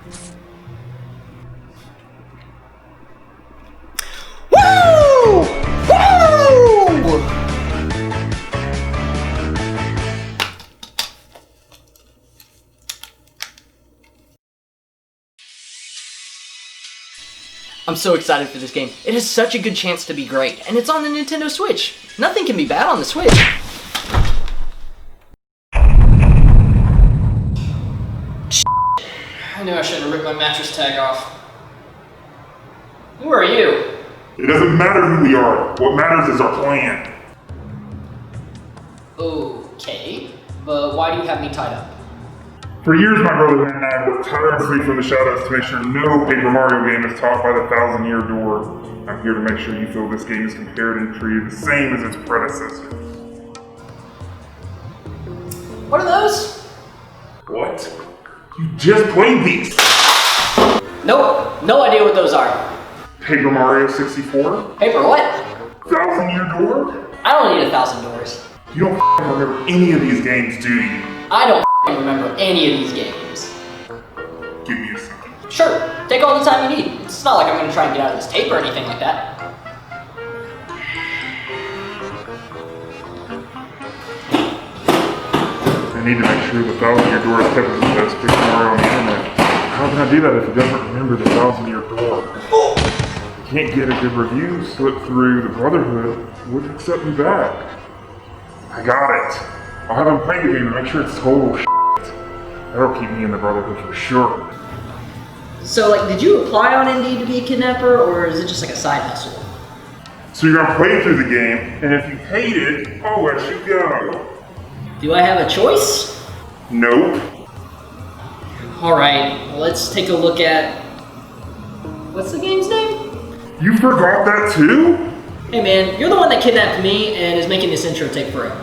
Woo! Woo! I'm so excited for this game. It has such a good chance to be great, and it's on the Nintendo Switch. Nothing can be bad on the Switch. I knew I shouldn't have ripped my mattress tag off. Who are you? It doesn't matter who we are. What matters is our plan. Okay, but why do you have me tied up? For years, my brother and I worked tirelessly from the shadows to make sure no Paper Mario game is taught by the 1,000-year door. I'm here to make sure you feel this game is compared and treated the same as its predecessor. What are those? What? You just played these! Nope, no idea what those are. Paper Mario 64? Paper what? 1,000-year door? I don't need 1,000 doors. You don't remember any of these games, do you? I don't remember any of these games. Give me a second. Sure, take all the time you need. It's not like I'm gonna try and get out of this tape or anything like that. I need to make sure the 1,000-year door is kept as the best Paper Mario on the internet. How can I do that if it doesn't remember the 1,000-year door? Can't get a good review, slip through the Brotherhood, wouldn't accept me back. I got it. I'll have them play the game and make sure it's total shit. That'll keep me in the Brotherhood for sure. So, like, did you apply on Indeed to be a kidnapper, or is it just like a side hustle? So you're gonna play through the game, and if you hate it, I'll let you go. Do I have a choice? Nope. Alright, let's take a look at... What's the game's name? You forgot that too? Hey man, you're the one that kidnapped me and is making this intro take forever.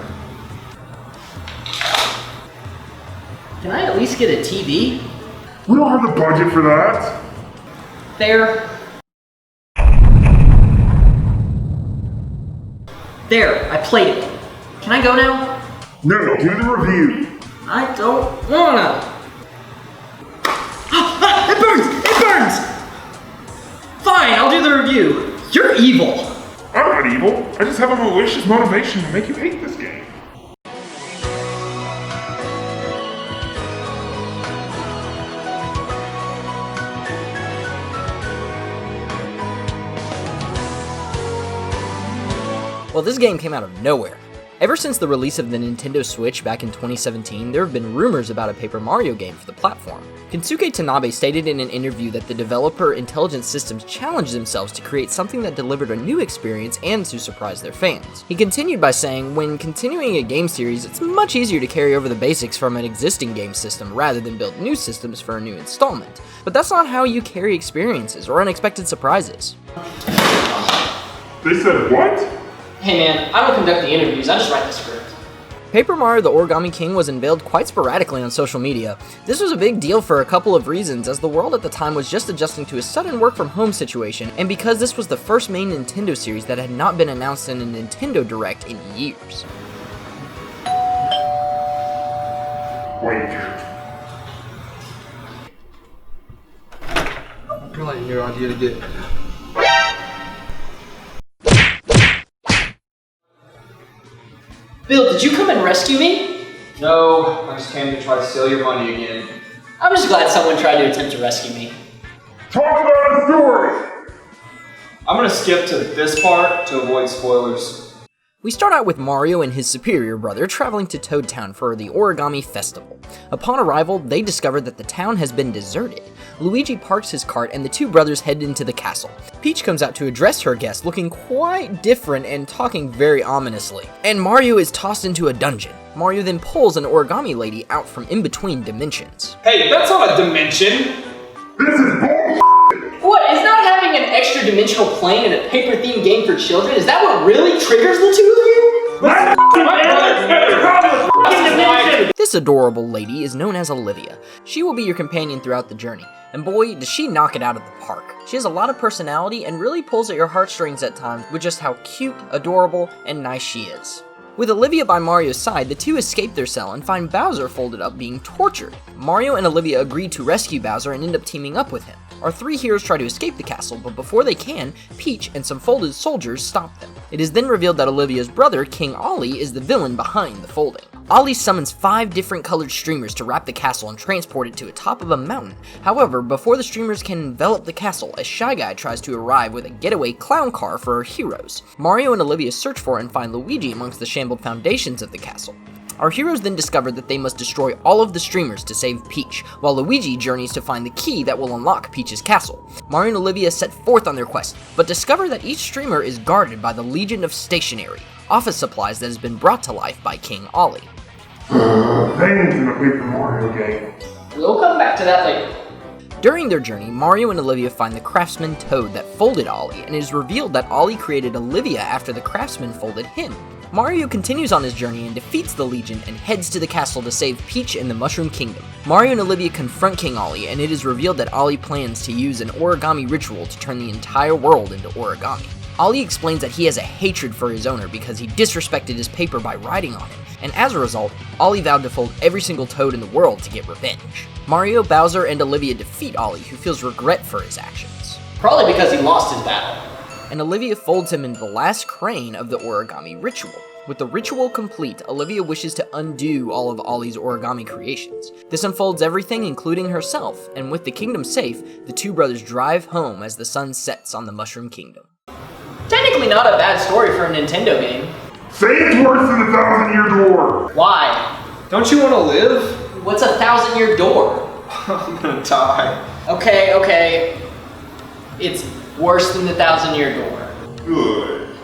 Can I at least get a TV? We don't have the budget for that. Fair. There, I played it. Can I go now? No, do the review. I don't wanna. It burns! It burns! Fine, I'll do the review. You're evil. I'm not evil. I just have a malicious motivation to make you hate this game. Well, this game came out of nowhere. Ever since the release of the Nintendo Switch back in 2017, there have been rumors about a Paper Mario game for the platform. Kensuke Tanabe stated in an interview that the developer Intelligent Systems challenged themselves to create something that delivered a new experience and to surprise their fans. He continued by saying, when continuing a game series, it's much easier to carry over the basics from an existing game system rather than build new systems for a new installment. But that's not how you carry experiences or unexpected surprises. They said what? Hey man, I don't conduct the interviews, I just write the script. Paper Mario the Origami King was unveiled quite sporadically on social media. This was a big deal for a couple of reasons, as the world at the time was just adjusting to a sudden work-from-home situation, and because this was the first main Nintendo series that had not been announced in a Nintendo Direct in years. Wait. Probably your idea to get. Bill, did you come and rescue me? No, I just came to try to steal your money again. I'm just glad someone tried to attempt to rescue me. Talk about the story! I'm gonna skip to this part to avoid spoilers. We start out with Mario and his superior brother traveling to Toad Town for the Origami Festival. Upon arrival, they discover that the town has been deserted. Luigi parks his cart and the two brothers head into the castle. Peach comes out to address her guest, looking quite different and talking very ominously. And Mario is tossed into a dungeon. Mario then pulls an origami lady out from in between dimensions. Hey, that's not a dimension! This is bull. What, is not having an extra dimensional plane in a paper-themed game for children, is that what really triggers the two of you? This adorable lady is known as Olivia. She will be your companion throughout the journey, and boy, does she knock it out of the park. She has a lot of personality and really pulls at your heartstrings at times with just how cute, adorable, and nice she is. With Olivia by Mario's side, the two escape their cell and find Bowser folded up being tortured. Mario and Olivia agree to rescue Bowser and end up teaming up with him. Our three heroes try to escape the castle, but before they can, Peach and some folded soldiers stop them. It is then revealed that Olivia's brother, King Ollie, is the villain behind the folding. Ollie summons 5 different colored streamers to wrap the castle and transport it to the top of a mountain. However, before the streamers can envelop the castle, a Shy Guy tries to arrive with a getaway clown car for our heroes. Mario and Olivia search for and find Luigi amongst the shambled foundations of the castle. Our heroes then discover that they must destroy all of the streamers to save Peach, while Luigi journeys to find the key that will unlock Peach's castle. Mario and Olivia set forth on their quest, but discover that each streamer is guarded by the Legion of Stationery, office supplies that has been brought to life by King Ollie. Things in a Paper Mario game. We'll come back to that later. During their journey, Mario and Olivia find the craftsman Toad that folded Ollie, and it is revealed that Ollie created Olivia after the craftsman folded him. Mario continues on his journey and defeats the Legion and heads to the castle to save Peach and the Mushroom Kingdom. Mario and Olivia confront King Ollie, and it is revealed that Ollie plans to use an origami ritual to turn the entire world into origami. Ollie explains that he has a hatred for his owner because he disrespected his paper by writing on him, and as a result, Ollie vowed to fold every single toad in the world to get revenge. Mario, Bowser, and Olivia defeat Ollie, who feels regret for his actions. Probably because he lost his battle. And Olivia folds him into the last crane of the origami ritual. With the ritual complete, Olivia wishes to undo all of Ollie's origami creations. This unfolds everything, including herself, and with the kingdom safe, the two brothers drive home as the sun sets on the Mushroom Kingdom. Technically not a bad story for a Nintendo game. Say it's worse than the 1,000-year door. Why? Don't you want to live? What's a 1,000-year door? I'm gonna die. Okay. It's worse than the 1,000-year door. Good.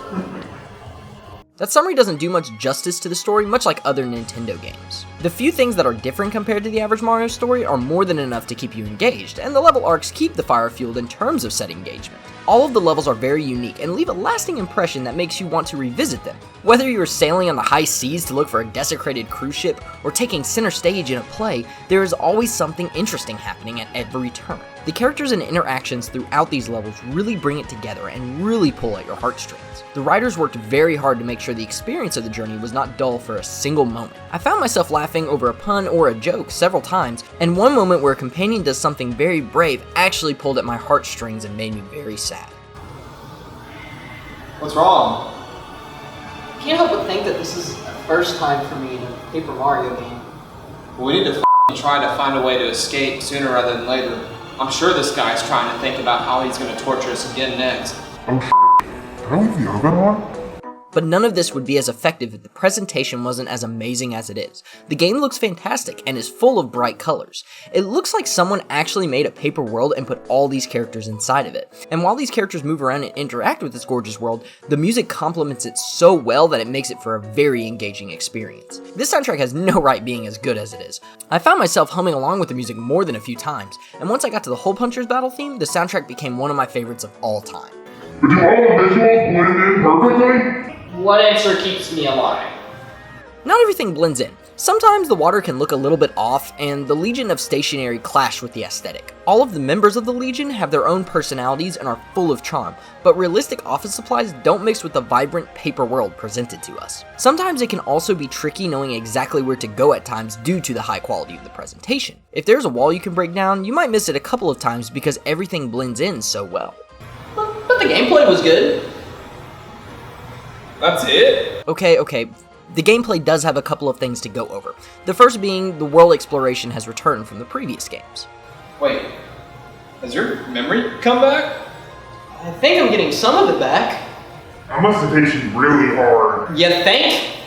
That summary doesn't do much justice to the story, much like other Nintendo games. The few things that are different compared to the average Mario story are more than enough to keep you engaged, and the level arcs keep the fire fueled in terms of set engagement. All of the levels are very unique and leave a lasting impression that makes you want to revisit them. Whether you are sailing on the high seas to look for a desecrated cruise ship, or taking center stage in a play, there is always something interesting happening at every turn. The characters and interactions throughout these levels really bring it together and really pull at your heartstrings. The writers worked very hard to make sure the experience of the journey was not dull for a single moment. I found myself laughing over a pun or a joke several times, and one moment where a companion does something very brave actually pulled at my heartstrings and made me very sad. What's wrong? I can't help but think that this is the first time for me in a Paper Mario game. We need to try to find a way to escape sooner rather than later. I'm sure this guy's trying to think about how he's going to torture us again next. Oh, did I leave the oven on? But none of this would be as effective if the presentation wasn't as amazing as it is. The game looks fantastic and is full of bright colors. It looks like someone actually made a paper world and put all these characters inside of it. And while these characters move around and interact with this gorgeous world, the music complements it so well that it makes it for a very engaging experience. This soundtrack has no right being as good as it is. I found myself humming along with the music more than a few times, and once I got to the Hole Puncher's battle theme, the soundtrack became one of my favorites of all time. But do all the visuals blend in perfectly? What answer keeps me alive? Not everything blends in. Sometimes the water can look a little bit off, and the Legion of Stationery clash with the aesthetic. All of the members of the Legion have their own personalities and are full of charm, but realistic office supplies don't mix with the vibrant paper world presented to us. Sometimes it can also be tricky knowing exactly where to go at times due to the high quality of the presentation. If there's a wall you can break down, you might miss it a couple of times because everything blends in so well. But the gameplay was good. That's it? Okay. The gameplay does have a couple of things to go over. The first being the world exploration has returned from the previous games. Wait, has your memory come back? I think I'm getting some of it back. I must have hit you really hard. You think?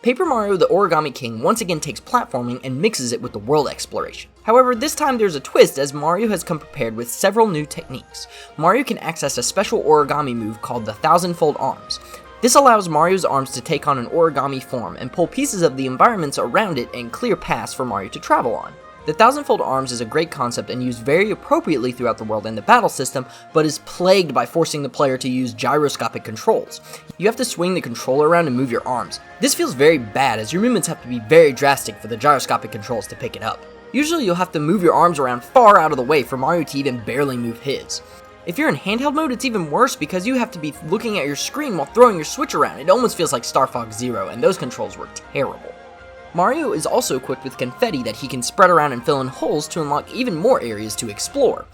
Paper Mario the Origami King once again takes platforming and mixes it with the world exploration. However, this time there's a twist as Mario has come prepared with several new techniques. Mario can access a special origami move called the 1,000-fold arms. This allows Mario's arms to take on an origami form and pull pieces of the environments around it and clear paths for Mario to travel on. The 1,000-fold arms is a great concept and used very appropriately throughout the world and the battle system, but is plagued by forcing the player to use gyroscopic controls. You have to swing the controller around and move your arms. This feels very bad as your movements have to be very drastic for the gyroscopic controls to pick it up. Usually you'll have to move your arms around far out of the way for Mario to even barely move his. If you're in handheld mode, it's even worse because you have to be looking at your screen while throwing your Switch around. It almost feels like Star Fox Zero, and those controls were terrible. Mario is also equipped with confetti that he can spread around and fill in holes to unlock even more areas to explore.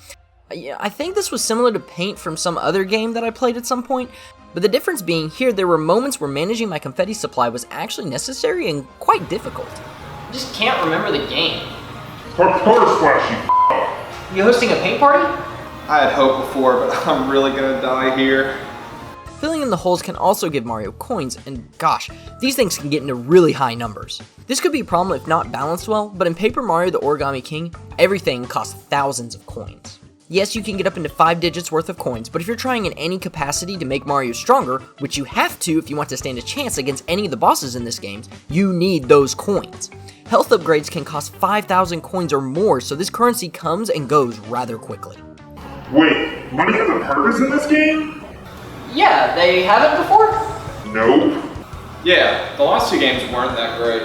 I think this was similar to paint from some other game that I played at some point, but the difference being here there were moments where managing my confetti supply was actually necessary and quite difficult. I just can't remember the game. Color Splash, You hosting a paint party? I had hoped before, but I'm really gonna die here. Filling in the holes can also give Mario coins, and gosh, these things can get into really high numbers. This could be a problem if not balanced well, but in Paper Mario the Origami King, everything costs thousands of coins. Yes, you can get up into 5 digits worth of coins, but if you're trying in any capacity to make Mario stronger, which you have to if you want to stand a chance against any of the bosses in this game, you need those coins. Health upgrades can cost 5,000 coins or more, so this currency comes and goes rather quickly. Wait, money has a purpose in this game? Yeah, they haven't before? Nope. Yeah, the last 2 games weren't that great.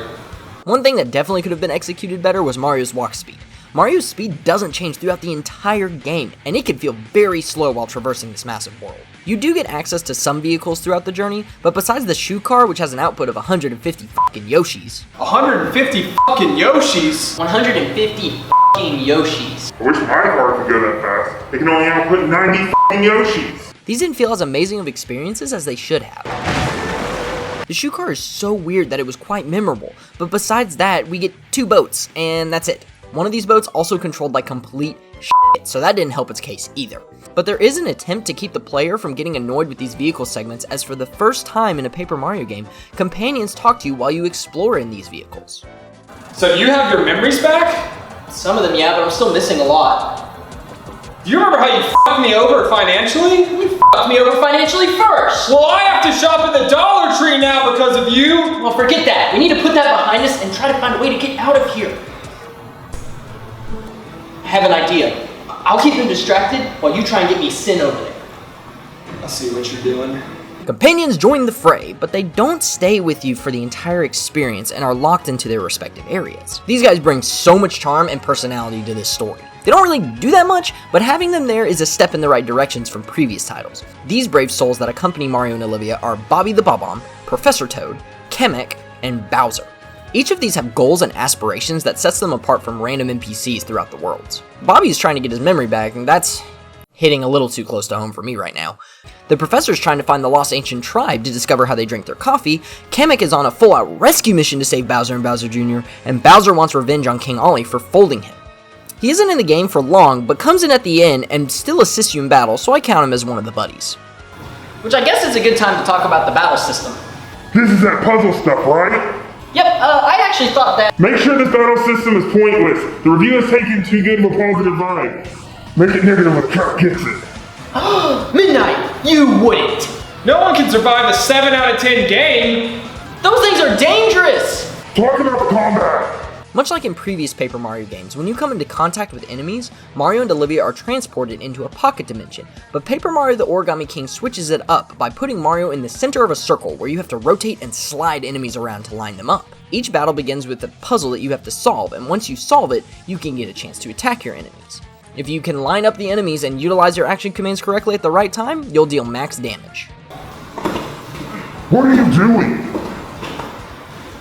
One thing that definitely could have been executed better was Mario's walk speed. Mario's speed doesn't change throughout the entire game, and it can feel very slow while traversing this massive world. You do get access to some vehicles throughout the journey, but besides the shoe car, which has an output of 150 fucking Yoshis. 150 fucking Yoshis? 150 fucking Yoshis. I wish my car could go that fast. They can only output 90 fucking Yoshis. These didn't feel as amazing of experiences as they should have. The shoe car is so weird that it was quite memorable, but besides that, we get 2 boats, and that's it. One of these boats also controlled like complete shit, so that didn't help its case either. But there is an attempt to keep the player from getting annoyed with these vehicle segments, as for the first time in a Paper Mario game, companions talk to you while you explore in these vehicles. So you have your memories back? Some of them, yeah, but I'm still missing a lot. Do you remember how you fucked me over financially? You fucked me over financially first. Well, I have to shop at the Dollar Tree now because of you. Well, forget that. We need to put that behind us and try to find a way to get out of here. I have an idea. I'll keep them distracted while you try and get me Sin over there. I see what you're doing. Companions join the fray, but they don't stay with you for the entire experience and are locked into their respective areas. These guys bring so much charm and personality to this story. They don't really do that much, but having them there is a step in the right directions from previous titles. These brave souls that accompany Mario and Olivia are Bobby the Bob-omb, Professor Toad, Kamek, and Bowser. Each of these have goals and aspirations that sets them apart from random NPCs throughout the worlds. Bobby's trying to get his memory back, and that's hitting a little too close to home for me right now. The Professor's trying to find the lost ancient tribe to discover how they drink their coffee, Kamek is on a full-out rescue mission to save Bowser and Bowser Jr., and Bowser wants revenge on King Ollie for folding him. He isn't in the game for long, but comes in at the end and still assists you in battle, so I count him as one of the buddies. Which I guess is a good time to talk about the battle system. This is that puzzle stuff, right? Yep, I actually thought that. Make sure this battle system is pointless. The review is taking too good of a positive vibe. Make it negative when Kurt gets it. Midnight, you wouldn't. No one can survive a 7 out of 10 game. Those things are dangerous. Talk about the combat. Much like in previous Paper Mario games, when you come into contact with enemies, Mario and Olivia are transported into a pocket dimension, but Paper Mario the Origami King switches it up by putting Mario in the center of a circle where you have to rotate and slide enemies around to line them up. Each battle begins with a puzzle that you have to solve, and once you solve it, you can get a chance to attack your enemies. If you can line up the enemies and utilize your action commands correctly at the right time, you'll deal max damage. What are you doing?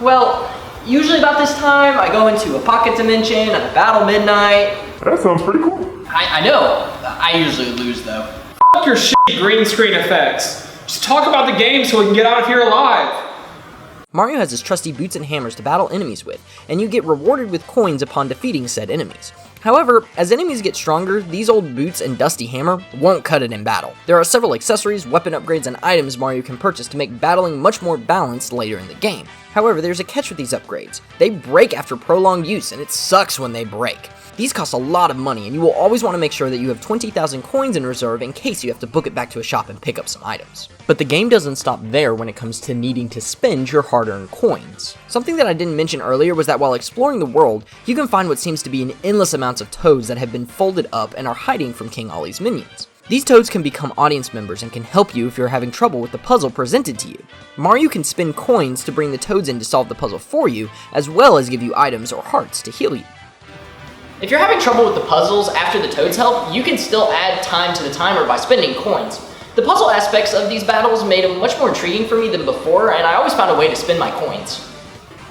Well, usually about this time, I go into a pocket dimension and I battle Midnight. That sounds pretty cool. I know. I usually lose though. Fuck your shitty green screen effects. Just talk about the game so we can get out of here alive. Mario has his trusty boots and hammers to battle enemies with, and you get rewarded with coins upon defeating said enemies. However, as enemies get stronger, these old boots and dusty hammer won't cut it in battle. There are several accessories, weapon upgrades, and items Mario can purchase to make battling much more balanced later in the game. However, there's a catch with these upgrades. They break after prolonged use, and it sucks when they break. These cost a lot of money, and you will always want to make sure that you have 20,000 coins in reserve in case you have to book it back to a shop and pick up some items. But the game doesn't stop there when it comes to needing to spend your hard-earned coins. Something that I didn't mention earlier was that while exploring the world, you can find what seems to be an endless amounts of toads that have been folded up and are hiding from King Ollie's minions. These toads can become audience members and can help you if you're having trouble with the puzzle presented to you. Mario can spend coins to bring the toads in to solve the puzzle for you, as well as give you items or hearts to heal you. If you're having trouble with the puzzles after the Toads help, you can still add time to the timer by spending coins. The puzzle aspects of these battles made them much more intriguing for me than before, and I always found a way to spend my coins.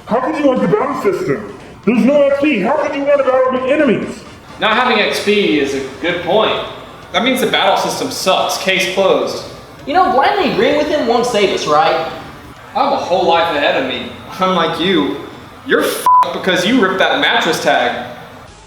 How could you like the battle system? There's no XP. How could you want to battle with enemies? Not having XP is a good point. That means the battle system sucks. Case closed. You know, blindly agreeing with him won't save us, right? I have a whole life ahead of me. Unlike you, you're f***ed because you ripped that mattress tag.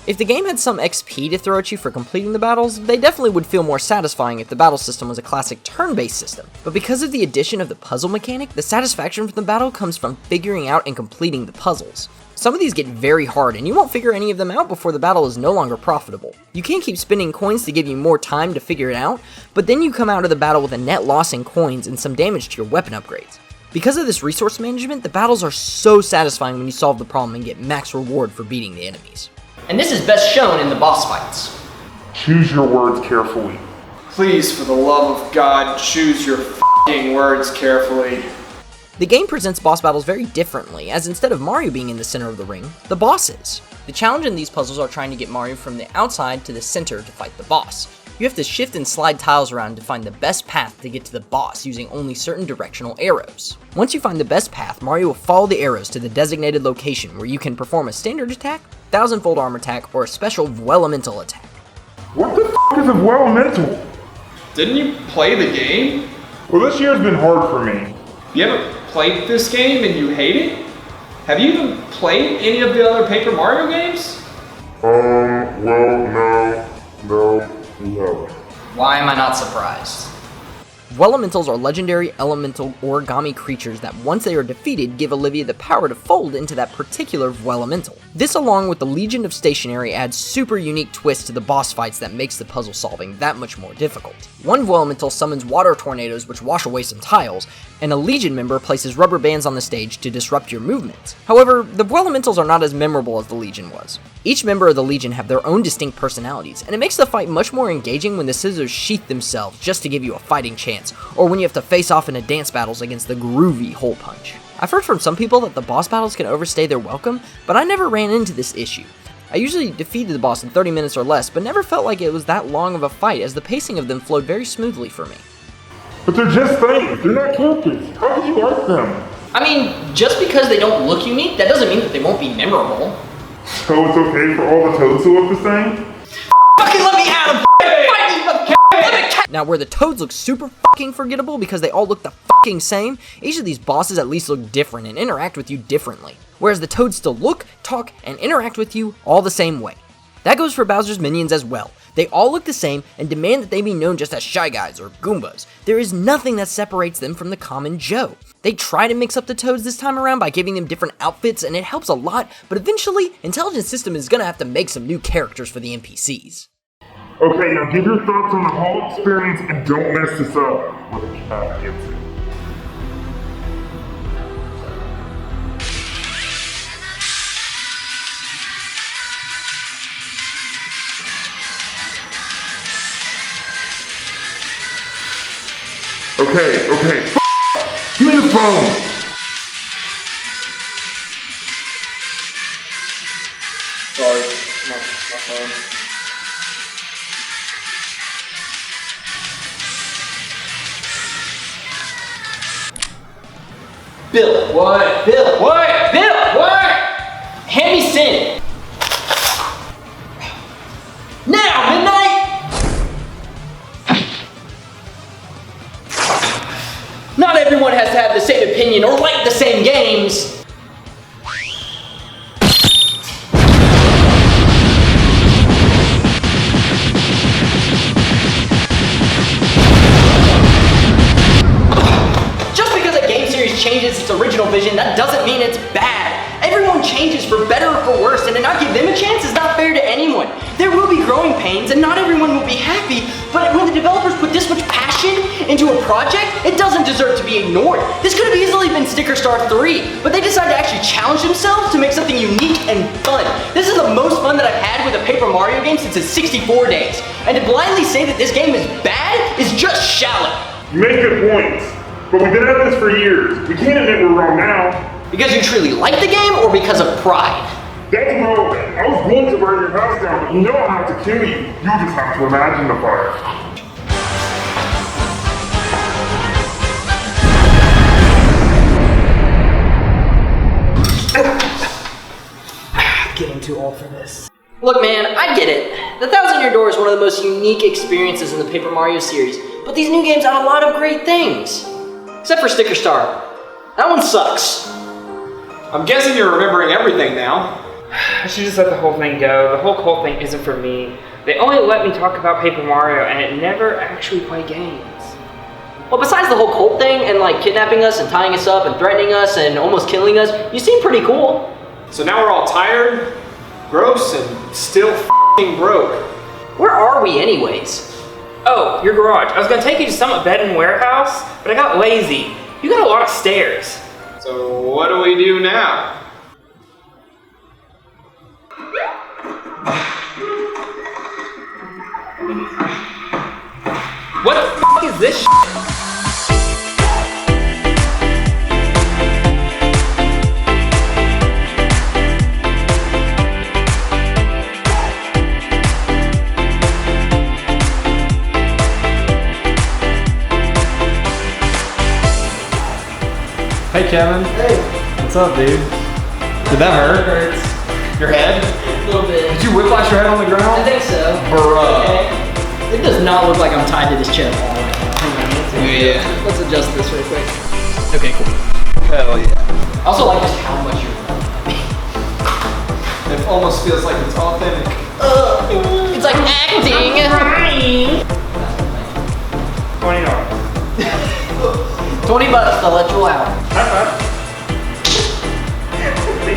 If the game had some XP to throw at you for completing the battles, they definitely would feel more satisfying if the battle system was a classic turn-based system. But because of the addition of the puzzle mechanic, the satisfaction from the battle comes from figuring out and completing the puzzles. Some of these get very hard, and you won't figure any of them out before the battle is no longer profitable. You can keep spending coins to give you more time to figure it out, but then you come out of the battle with a net loss in coins and some damage to your weapon upgrades. Because of this resource management, the battles are so satisfying when you solve the problem and get max reward for beating the enemies. And this is best shown in the boss fights. Choose your words carefully. Please, for the love of God, choose your f***ing words carefully. The game presents boss battles very differently, as instead of Mario being in the center of the ring, the boss is. The challenge in these puzzles are trying to get Mario from the outside to the center to fight the boss. You have to shift and slide tiles around to find the best path to get to the boss using only certain directional arrows. Once you find the best path, Mario will follow the arrows to the designated location where you can perform a standard attack, 1000-fold armor attack, or a special Elemental attack. What the f*** is a Elemental? Didn't you play the game? Well, this year's been hard for me. You haven't played this game and you hate it? Have you even played any of the other Paper Mario games? Well, no. Why am I not surprised? Elementals are legendary elemental origami creatures that once they are defeated give Olivia the power to fold into that particular elemental. This along with the Legion of Stationary adds super unique twists to the boss fights that makes the puzzle solving that much more difficult. One elemental summons water tornadoes which wash away some tiles, and a Legion member places rubber bands on the stage to disrupt your movements. However, the elementals are not as memorable as the Legion was. Each member of the Legion have their own distinct personalities, and it makes the fight much more engaging when the scissors sheath themselves just to give you a fighting chance, or when you have to face off in a dance battles against the groovy hole punch. I've heard from some people that the boss battles can overstay their welcome, but I never ran into this issue. I usually defeated the boss in 30 minutes or less, but never felt like it was that long of a fight as the pacing of them flowed very smoothly for me. But they're just things. They're not characters. How could you like them? I mean, just because they don't look unique, that doesn't mean that they won't be memorable. So it's okay for all the Toads to look the same? Fucking let me at him! Now, where the Toads look super fucking forgettable because they all look the fucking same, each of these bosses at least look different and interact with you differently. Whereas the Toads still look, talk, and interact with you all the same way. That goes for Bowser's minions as well. They all look the same and demand that they be known just as Shy Guys or Goombas. There is nothing that separates them from the common Joe. They try to mix up the Toads this time around by giving them different outfits, and it helps a lot, but eventually, Intelligent System is gonna have to make some new characters for the NPCs. Okay, now give your thoughts on the whole experience and don't mess this up with a cat gets it. Okay. Give me the phone! Sorry, my phone. Bill. What? Bill. What? Bill. What? Hand me Sin. Now, midnight! Not everyone has to have the same opinion or like the same games. Just because a game series changes its original vision, that doesn't mean it's bad. Everyone changes for better or for worse, and to not give them a chance is not fair to anyone. There will be growing pains, and not everyone will be happy, but when the developers put this much passion into a project, it doesn't deserve to be ignored. This could have easily been Sticker Star 3, but they decided to actually challenge themselves to make something unique and fun. This is the most fun that I've had with a Paper Mario game since its 64 days, and to blindly say that this game is bad is just shallow. You make good points, but we've been at this for years. We can't admit we're wrong now. Because you truly like the game, or because of pride? That's bro. I was going to burn your house down, but you know I have to kill you. You just have to imagine the fire. Getting too old for this. Look, man, I get it. The 1,000-Year Door is one of the most unique experiences in the Paper Mario series, but these new games add a lot of great things. Except for Sticker Star. That one sucks. I'm guessing you're remembering everything now. I should just let the whole thing go. The whole cult thing isn't for me. They only let me talk about Paper Mario and it never actually play games. Well, besides the whole cult thing and like kidnapping us and tying us up and threatening us and almost killing us, you seem pretty cool. So now we're all tired, gross, and still f***ing broke. Where are we anyways? Oh, your garage. I was gonna take you to Summit Bed and Warehouse, but I got lazy. You got a lot of stairs. So what do we do now? What the f*** is this shit? Hey Kevin. Hey. What's up, dude? Did that hurt? It hurts. Your head? A little bit. Did you whiplash your head on the I ground? think so. Bruh. Okay. It does not look like I'm tied to this chair at all right now. Hang on, Yeah. let's adjust this real quick. Okay, cool. Hell yeah. I also like just how much you're It almost feels like it's authentic. It's like acting. $20. $20 to let you out. High five.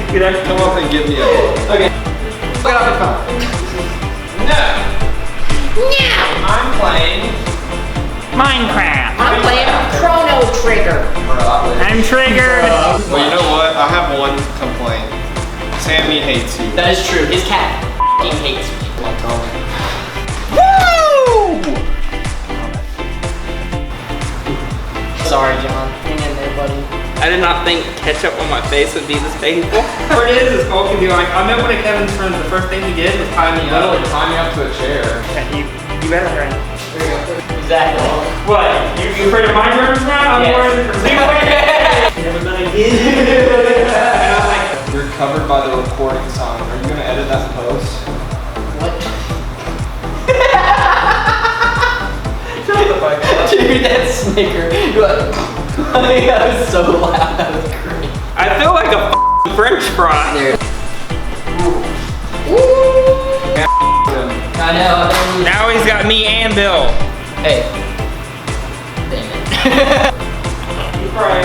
Could I Come up and give me a hug. Okay. Get off your phone. No! I'm playing. Minecraft. I'm playing Chrono Trigger. I'm triggered. Well, you know what? I have one complaint. Sammy hates you. That is true. His cat f***ing hates me. Sorry, John. Hang in there, buddy. I did not think ketchup on my face would be this painful. What it is Cole can be like, I met one of Kevin's friends, the first thing he did was tie me up. Literally tie me up to a chair. You better hurry. There you go. Exactly. What? You afraid of my germs now? I'm Yes. worried for Never done again. You're covered by the recording sound. Are you gonna edit that in post? What? Dude, that snicker. I think that was so loud. That was great. I feel like a French fry. There. I know. Now he's got me and Bill. Hey. Damn it. You probably